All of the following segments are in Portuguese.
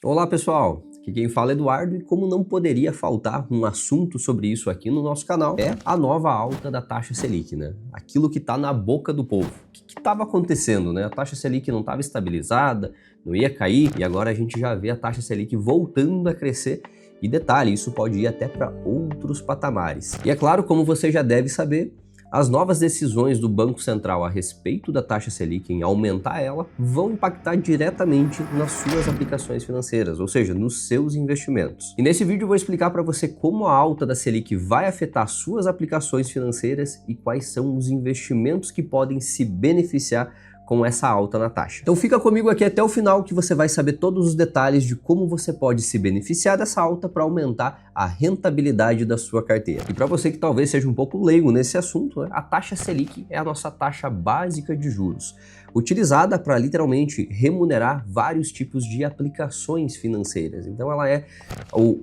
Olá pessoal, aqui quem fala é Eduardo e como não poderia faltar um assunto sobre isso aqui no nosso canal é a nova alta da taxa Selic, né? Aquilo que está na boca do povo. O que estava acontecendo, né? A taxa Selic não estava estabilizada, não ia cair e agora a gente já vê a taxa Selic voltando a crescer. E detalhe, isso pode ir até para outros patamares. E é claro, como você já deve saber, as novas decisões do Banco Central a respeito da taxa Selic em aumentar ela vão impactar diretamente nas suas aplicações financeiras, ou seja, nos seus investimentos. E nesse vídeo eu vou explicar para você como a alta da Selic vai afetar suas aplicações financeiras e quais são os investimentos que podem se beneficiar com essa alta na taxa. Então fica comigo aqui até o final que você vai saber todos os detalhes de como você pode se beneficiar dessa alta para aumentar a rentabilidade da sua carteira. E para você que talvez seja um pouco leigo nesse assunto, né, a taxa Selic é a nossa taxa básica de juros, utilizada para literalmente remunerar vários tipos de aplicações financeiras. Então ela é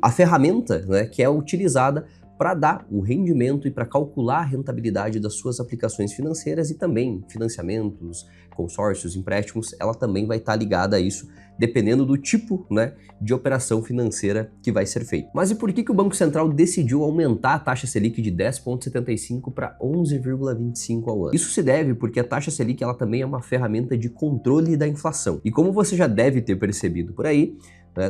a ferramenta, né, que é utilizada para dar o rendimento e para calcular a rentabilidade das suas aplicações financeiras e também financiamentos, consórcios, empréstimos, ela também vai estar ligada a isso, dependendo do tipo, né, de operação financeira que vai ser feita. Mas e por que o Banco Central decidiu aumentar a taxa Selic de 10,75 para 11,25 ao ano? Isso se deve porque a taxa Selic ela também é uma ferramenta de controle da inflação. E como você já deve ter percebido por aí,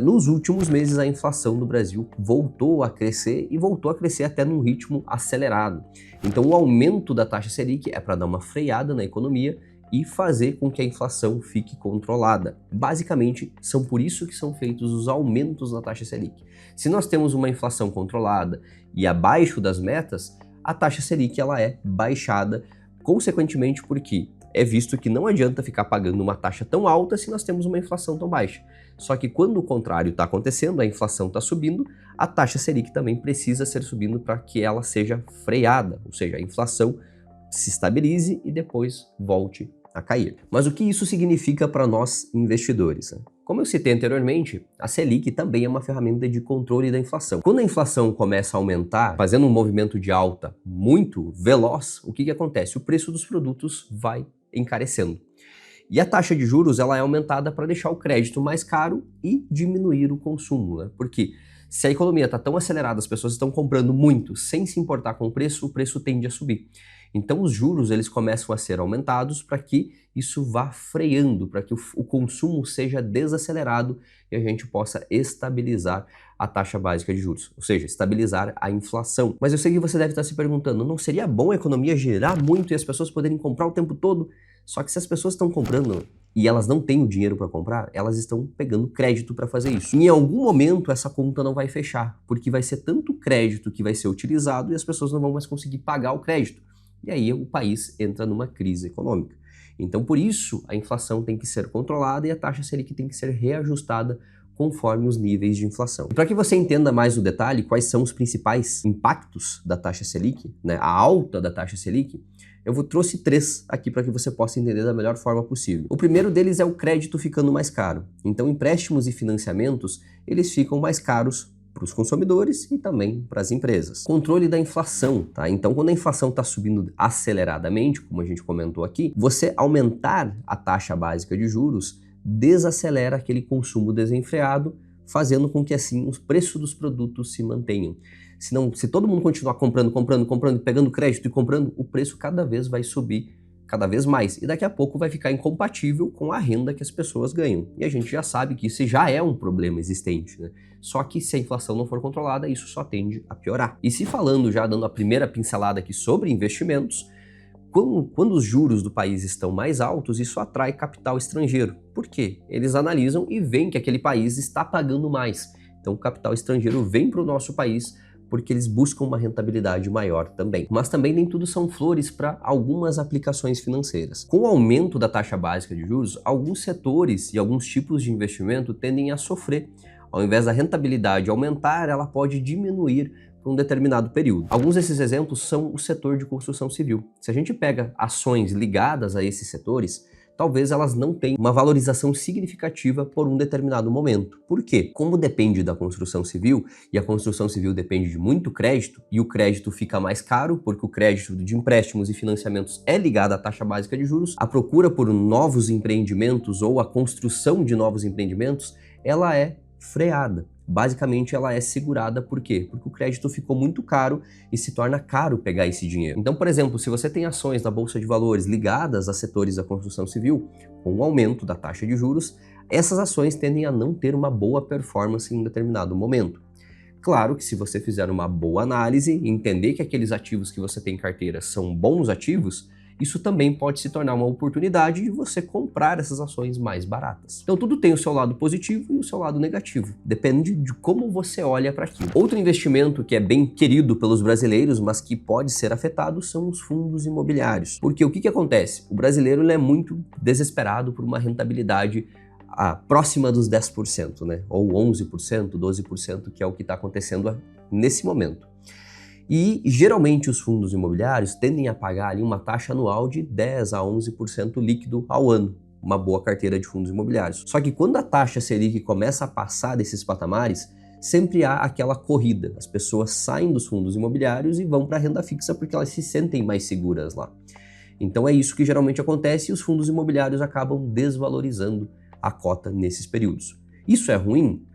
nos últimos meses a inflação do Brasil voltou a crescer e voltou a crescer até num ritmo acelerado. Então o aumento da taxa Selic é para dar uma freada na economia e fazer com que a inflação fique controlada. Basicamente, são por isso que são feitos os aumentos na taxa Selic. Se nós temos uma inflação controlada e abaixo das metas, a taxa Selic ela é baixada, consequentemente porque é visto que não adianta ficar pagando uma taxa tão alta se nós temos uma inflação tão baixa. Só que quando o contrário está acontecendo, a inflação está subindo, a taxa Selic também precisa ser subindo para que ela seja freada, ou seja, a inflação se estabilize e depois volte a cair. Mas o que isso significa para nós investidores? Como eu citei anteriormente, a Selic também é uma ferramenta de controle da inflação. Quando a inflação começa a aumentar, fazendo um movimento de alta muito veloz, o que acontece? O preço dos produtos vai encarecendo. E a taxa de juros ela é aumentada para deixar o crédito mais caro e diminuir o consumo, né? Porque se a economia está tão acelerada, as pessoas estão comprando muito sem se importar com o preço tende a subir. Então os juros eles começam a ser aumentados para que isso vá freando, para que o consumo seja desacelerado e a gente possa estabilizar a taxa básica de juros, ou seja, estabilizar a inflação. Mas eu sei que você deve estar se perguntando, não seria bom a economia girar muito e as pessoas poderem comprar o tempo todo? Só que se as pessoas estão comprando e elas não têm o dinheiro para comprar, elas estão pegando crédito para fazer isso. E em algum momento essa conta não vai fechar, porque vai ser tanto crédito que vai ser utilizado e as pessoas não vão mais conseguir pagar o crédito. E aí o país entra numa crise econômica. Então por isso a inflação tem que ser controlada e a taxa Selic tem que ser reajustada conforme os níveis de inflação. Para que você entenda mais no detalhe quais são os principais impactos da taxa Selic, né, a alta da taxa Selic, eu trouxe 3 aqui para que você possa entender da melhor forma possível. O primeiro deles é o crédito ficando mais caro. Então empréstimos e financiamentos, eles ficam mais caros para os consumidores e também para as empresas. Controle da inflação, tá? Então quando a inflação está subindo aceleradamente, como a gente comentou aqui, você aumentar a taxa básica de juros desacelera aquele consumo desenfreado, fazendo com que assim os preços dos produtos se mantenham. Se todo mundo continuar comprando, pegando crédito e comprando, o preço cada vez vai subir cada vez mais. E daqui a pouco vai ficar incompatível com a renda que as pessoas ganham. E a gente já sabe que isso já é um problema existente, né? Só que se a inflação não for controlada, isso só tende a piorar. E se falando, já dando a primeira pincelada aqui sobre investimentos, quando os juros do país estão mais altos, isso atrai capital estrangeiro. Por quê? Eles analisam e veem que aquele país está pagando mais. Então o capital estrangeiro vem para o nosso país porque eles buscam uma rentabilidade maior também. Mas também nem tudo são flores para algumas aplicações financeiras. Com o aumento da taxa básica de juros, alguns setores e alguns tipos de investimento tendem a sofrer. Ao invés da rentabilidade aumentar, ela pode diminuir por um determinado período. Alguns desses exemplos são o setor de construção civil. Se a gente pega ações ligadas a esses setores, talvez elas não tenham uma valorização significativa por um determinado momento. Por quê? Como depende da construção civil, e a construção civil depende de muito crédito, e o crédito fica mais caro, porque o crédito de empréstimos e financiamentos é ligado à taxa básica de juros, a procura por novos empreendimentos ou a construção de novos empreendimentos, ela é freada. Basicamente, ela é segurada por quê? Porque o crédito ficou muito caro e se torna caro pegar esse dinheiro. Então, por exemplo, se você tem ações na Bolsa de Valores ligadas a setores da construção civil, com o aumento da taxa de juros, essas ações tendem a não ter uma boa performance em um determinado momento. Claro que se você fizer uma boa análise e entender que aqueles ativos que você tem em carteira são bons ativos, isso também pode se tornar uma oportunidade de você comprar essas ações mais baratas. Então tudo tem o seu lado positivo e o seu lado negativo. Depende de como você olha para aquilo. Outro investimento que é bem querido pelos brasileiros, mas que pode ser afetado, são os fundos imobiliários. Porque o que acontece? O brasileiro ele é muito desesperado por uma rentabilidade próxima dos 10%, né? Ou 11%, 12%, que é o que está acontecendo nesse momento. E geralmente os fundos imobiliários tendem a pagar ali uma taxa anual de 10 a 11% líquido ao ano, uma boa carteira de fundos imobiliários. Só que quando a taxa Selic começa a passar desses patamares, sempre há aquela corrida. As pessoas saem dos fundos imobiliários e vão para a renda fixa porque elas se sentem mais seguras lá. Então é isso que geralmente acontece e os fundos imobiliários acabam desvalorizando a cota nesses períodos. Isso é ruim?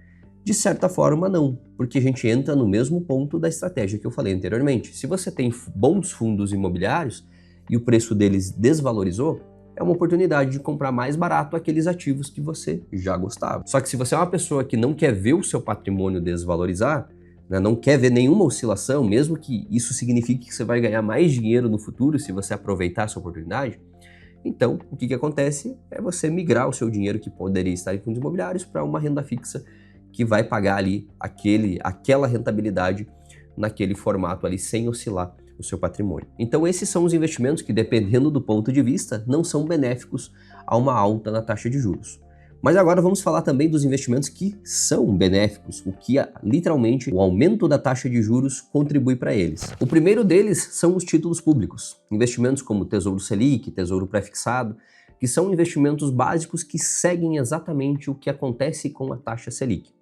De certa forma, não, porque a gente entra no mesmo ponto da estratégia que eu falei anteriormente. Se você tem bons fundos imobiliários e o preço deles desvalorizou, é uma oportunidade de comprar mais barato aqueles ativos que você já gostava. Só que se você é uma pessoa que não quer ver o seu patrimônio desvalorizar, né, não quer ver nenhuma oscilação, mesmo que isso signifique que você vai ganhar mais dinheiro no futuro se você aproveitar essa oportunidade, então o que acontece é você migrar o seu dinheiro que poderia estar em fundos imobiliários para uma renda fixa que vai pagar ali aquela rentabilidade naquele formato ali, sem oscilar o seu patrimônio. Então esses são os investimentos que, dependendo do ponto de vista, não são benéficos a uma alta na taxa de juros. Mas agora vamos falar também dos investimentos que são benéficos, o que literalmente o aumento da taxa de juros contribui para eles. O primeiro deles são os títulos públicos, investimentos como Tesouro Selic, Tesouro Pré-fixado, que são investimentos básicos que seguem exatamente o que acontece com a taxa Selic.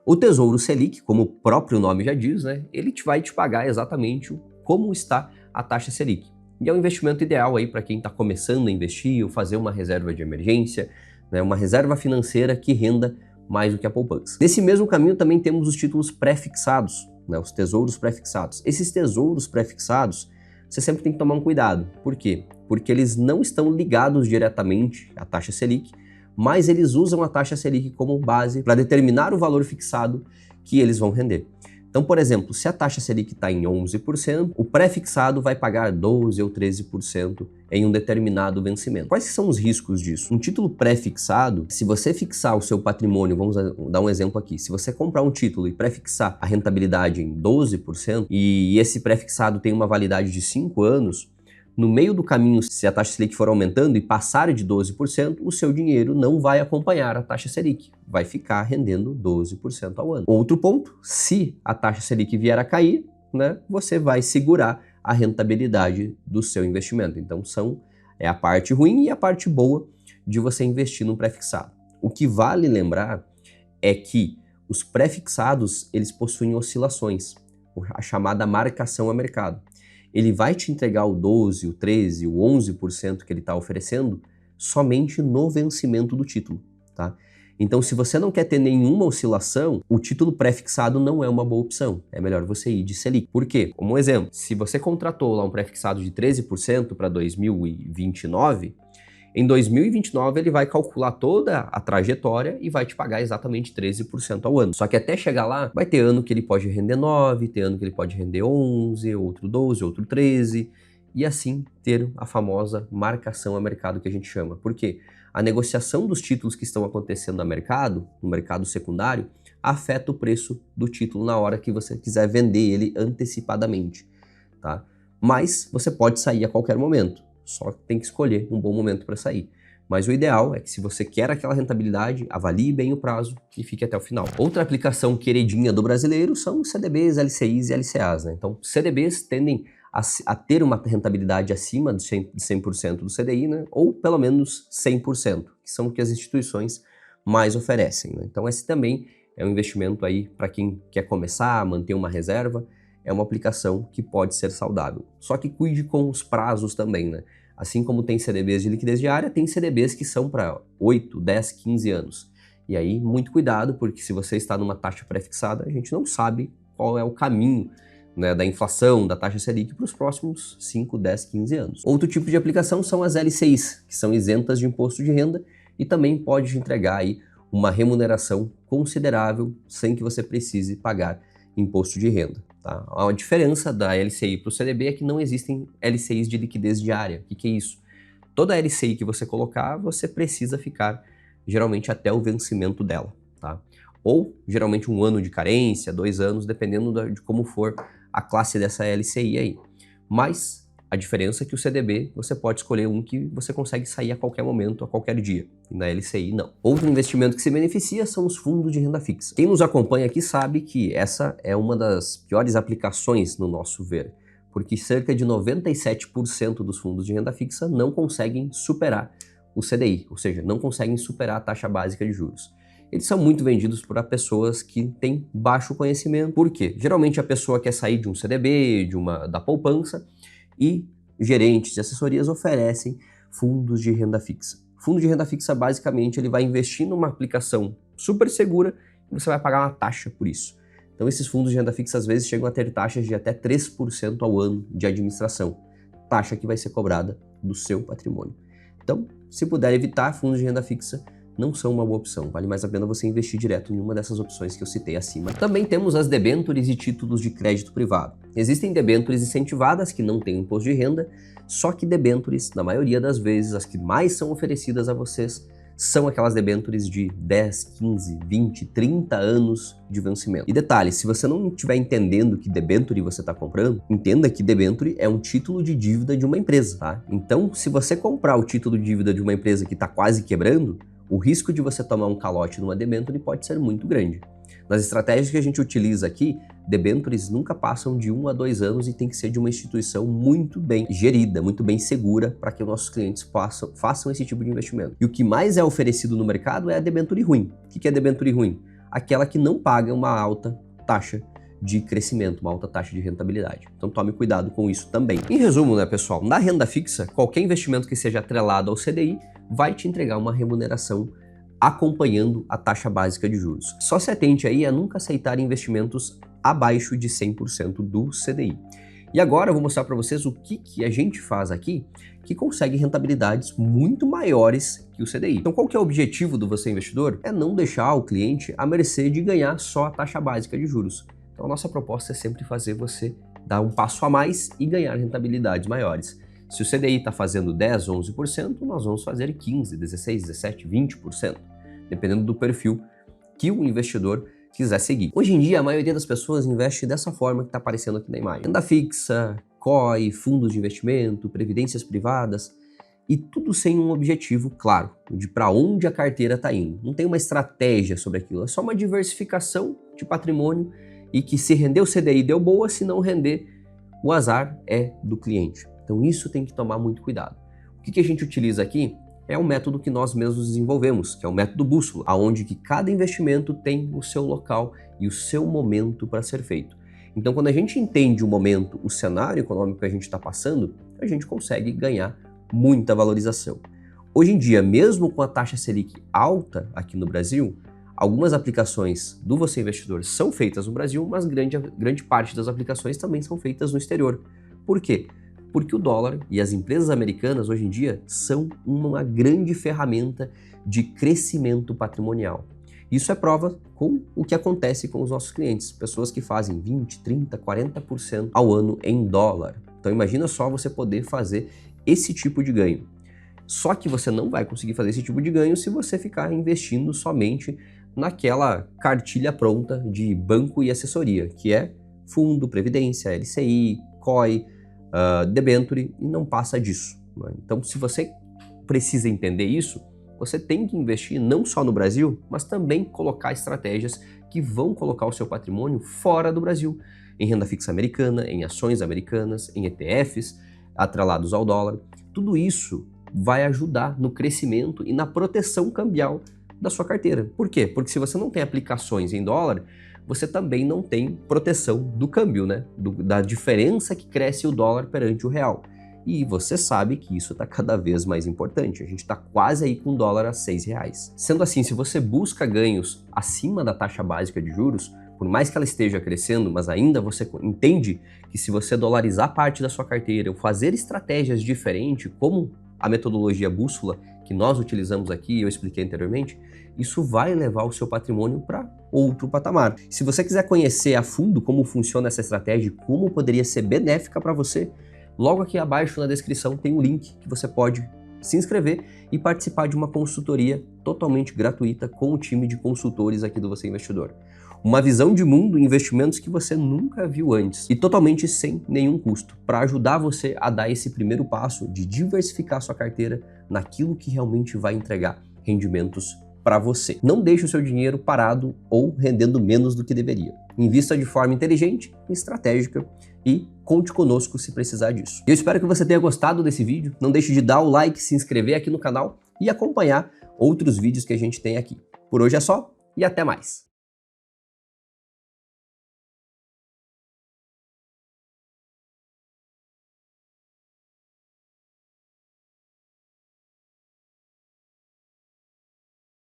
O Tesouro Selic, como o próprio nome já diz, né, ele vai te pagar exatamente como está a taxa Selic. E é um investimento ideal aí para quem está começando a investir ou fazer uma reserva de emergência, né, uma reserva financeira que renda mais do que a poupança. Nesse mesmo caminho também temos os títulos pré-fixados, né, os tesouros pré-fixados. Esses tesouros pré-fixados, você sempre tem que tomar um cuidado. Por quê? Porque eles não estão ligados diretamente à taxa Selic, mas eles usam a taxa Selic como base para determinar o valor fixado que eles vão render. Então, por exemplo, se a taxa Selic está em 11%, o pré-fixado vai pagar 12% ou 13% em um determinado vencimento. Quais são os riscos disso? Um título pré-fixado, se você fixar o seu patrimônio, vamos dar um exemplo aqui, se você comprar um título e pré-fixar a rentabilidade em 12% e esse pré-fixado tem uma validade de 5 anos, no meio do caminho, se a taxa Selic for aumentando e passar de 12%, o seu dinheiro não vai acompanhar a taxa Selic, vai ficar rendendo 12% ao ano. Outro ponto, se a taxa Selic vier a cair, né, você vai segurar a rentabilidade do seu investimento. Então é a parte ruim e a parte boa de você investir no pré-fixado. O que vale lembrar é que os pré-fixados, eles possuem oscilações, a chamada marcação a mercado. Ele vai te entregar o 12%, o 13%, o 11% que ele está oferecendo somente no vencimento do título, tá? Então, se você não quer ter nenhuma oscilação, o título pré-fixado não é uma boa opção. É melhor você ir de Selic. Por quê? Como um exemplo, se você contratou lá um pré-fixado de 13% para 2029, em 2029 ele vai calcular toda a trajetória e vai te pagar exatamente 13% ao ano. Só que até chegar lá, vai ter ano que ele pode render 9%, ter ano que ele pode render 11%, outro 12%, outro 13%, e assim ter a famosa marcação a mercado que a gente chama. Por quê? A negociação dos títulos que estão acontecendo no mercado secundário, afeta o preço do título na hora que você quiser vender ele antecipadamente, tá? Mas você pode sair a qualquer momento. Só tem que escolher um bom momento para sair. Mas o ideal é que, se você quer aquela rentabilidade, avalie bem o prazo e fique até o final. Outra aplicação queridinha do brasileiro são os CDBs, LCIs e LCAs, né? Então, CDBs tendem a ter uma rentabilidade acima de 100% do CDI, né? Ou pelo menos 100%, que são o que as instituições mais oferecem, né? Então, esse também é um investimento aí para quem quer começar a manter uma reserva. É uma aplicação que pode ser saudável. Só que cuide com os prazos também, né? Assim como tem CDBs de liquidez diária, tem CDBs que são para 8, 10, 15 anos. E aí, muito cuidado, porque se você está numa taxa pré-fixada, a gente não sabe qual é o caminho, né, da inflação, da taxa Selic para os próximos 5, 10, 15 anos. Outro tipo de aplicação são as LCIs, que são isentas de imposto de renda e também pode te entregar aí uma remuneração considerável sem que você precise pagar imposto de renda. Tá? A diferença da LCI para o CDB é que não existem LCIs de liquidez diária. O que é isso? Toda LCI que você colocar, você precisa ficar geralmente até o vencimento dela. Tá? Ou geralmente 1 ano de carência, 2 anos, dependendo de como for a classe dessa LCI aí. Mas a diferença é que o CDB você pode escolher um que você consegue sair a qualquer momento, a qualquer dia. E na LCI não. Outro investimento que se beneficia são os fundos de renda fixa. Quem nos acompanha aqui sabe que essa é uma das piores aplicações no nosso ver, porque cerca de 97% dos fundos de renda fixa não conseguem superar o CDI, ou seja, não conseguem superar a taxa básica de juros. Eles são muito vendidos para pessoas que têm baixo conhecimento. Por quê? Geralmente a pessoa quer sair de um CDB, da poupança, e gerentes de assessorias oferecem fundos de renda fixa. Fundo de renda fixa, basicamente, ele vai investir numa aplicação super segura e você vai pagar uma taxa por isso. Então esses fundos de renda fixa às vezes chegam a ter taxas de até 3% ao ano de administração, taxa que vai ser cobrada do seu patrimônio. Então, se puder evitar, fundos de renda fixa não são uma boa opção. Vale mais a pena você investir direto em uma dessas opções que eu citei acima. Também temos as debêntures e títulos de crédito privado. Existem debêntures incentivadas que não têm imposto de renda, só que debêntures, na maioria das vezes, as que mais são oferecidas a vocês, são aquelas debêntures de 10, 15, 20, 30 anos de vencimento. E detalhe, se você não estiver entendendo que debênture você está comprando, entenda que debênture é um título de dívida de uma empresa, tá? Então, se você comprar o título de dívida de uma empresa que está quase quebrando, o risco de você tomar um calote numa debênture pode ser muito grande. Nas estratégias que a gente utiliza aqui, debêntures nunca passam de 1 a 2 anos e tem que ser de uma instituição muito bem gerida, muito bem segura para que os nossos clientes façam esse tipo de investimento. E o que mais é oferecido no mercado é a debênture ruim. O que é debênture ruim? Aquela que não paga uma alta taxa de crescimento, uma alta taxa de rentabilidade. Então tome cuidado com isso também. Em resumo, né, pessoal, na renda fixa, qualquer investimento que seja atrelado ao CDI vai te entregar uma remuneração acompanhando a taxa básica de juros. Só se atente aí a nunca aceitar investimentos abaixo de 100% do CDI. E agora eu vou mostrar para vocês o que a gente faz aqui que consegue rentabilidades muito maiores que o CDI. Então qual que é o objetivo do você investidor? É não deixar o cliente à mercê de ganhar só a taxa básica de juros. Então a nossa proposta é sempre fazer você dar um passo a mais e ganhar rentabilidades maiores. Se o CDI está fazendo 10, 11%, nós vamos fazer 15, 16, 17, 20%, dependendo do perfil que o investidor quiser seguir. Hoje em dia, a maioria das pessoas investe dessa forma que está aparecendo aqui na imagem. Renda fixa, COI, fundos de investimento, previdências privadas, e tudo sem um objetivo claro, de para onde a carteira está indo. Não tem uma estratégia sobre aquilo, é só uma diversificação de patrimônio e que se render o CDI deu boa, se não render, o azar é do cliente. Então isso tem que tomar muito cuidado. O que a gente utiliza aqui é um método que nós mesmos desenvolvemos, que é o método bússola, onde que cada investimento tem o seu local e o seu momento para ser feito. Então quando a gente entende o momento, o cenário econômico que a gente está passando, a gente consegue ganhar muita valorização. Hoje em dia, mesmo com a taxa Selic alta aqui no Brasil, algumas aplicações do Você Investidor são feitas no Brasil, mas grande parte das aplicações também são feitas no exterior. Por quê? Porque o dólar e as empresas americanas hoje em dia são uma grande ferramenta de crescimento patrimonial. Isso é prova com o que acontece com os nossos clientes, pessoas que fazem 20, 30, 40% ao ano em dólar. Então imagina só você poder fazer esse tipo de ganho. Só que você não vai conseguir fazer esse tipo de ganho se você ficar investindo somente naquela cartilha pronta de banco e assessoria, que é fundo, previdência, LCI, COI, debênture, e não passa disso, né? Então, se você precisa entender isso, você tem que investir não só no Brasil, mas também colocar estratégias que vão colocar o seu patrimônio fora do Brasil, em renda fixa americana, em ações americanas, em ETFs, atrelados ao dólar. Tudo isso vai ajudar no crescimento e na proteção cambial da sua carteira. Por quê? Porque se você não tem aplicações em dólar, você também não tem proteção do câmbio, né? Da diferença que cresce o dólar perante o real. E você sabe que isso está cada vez mais importante. A gente está quase aí com o dólar a R$6. Sendo assim, se você busca ganhos acima da taxa básica de juros, por mais que ela esteja crescendo, mas ainda você entende que se você dolarizar parte da sua carteira ou fazer estratégias diferentes, como a metodologia bússola que nós utilizamos aqui, eu expliquei anteriormente, isso vai levar o seu patrimônio para outro patamar. Se você quiser conhecer a fundo como funciona essa estratégia e como poderia ser benéfica para você, logo aqui abaixo na descrição tem um link que você pode se inscrever e participar de uma consultoria totalmente gratuita com o time de consultores aqui do Você Investidor. Uma visão de mundo e investimentos que você nunca viu antes e totalmente sem nenhum custo, para ajudar você a dar esse primeiro passo de diversificar sua carteira naquilo que realmente vai entregar rendimentos para você. Não deixe o seu dinheiro parado ou rendendo menos do que deveria. Invista de forma inteligente e estratégica e conte conosco se precisar disso. Eu espero que você tenha gostado desse vídeo. Não deixe de dar o like, se inscrever aqui no canal e acompanhar outros vídeos que a gente tem aqui. Por hoje é só e até mais.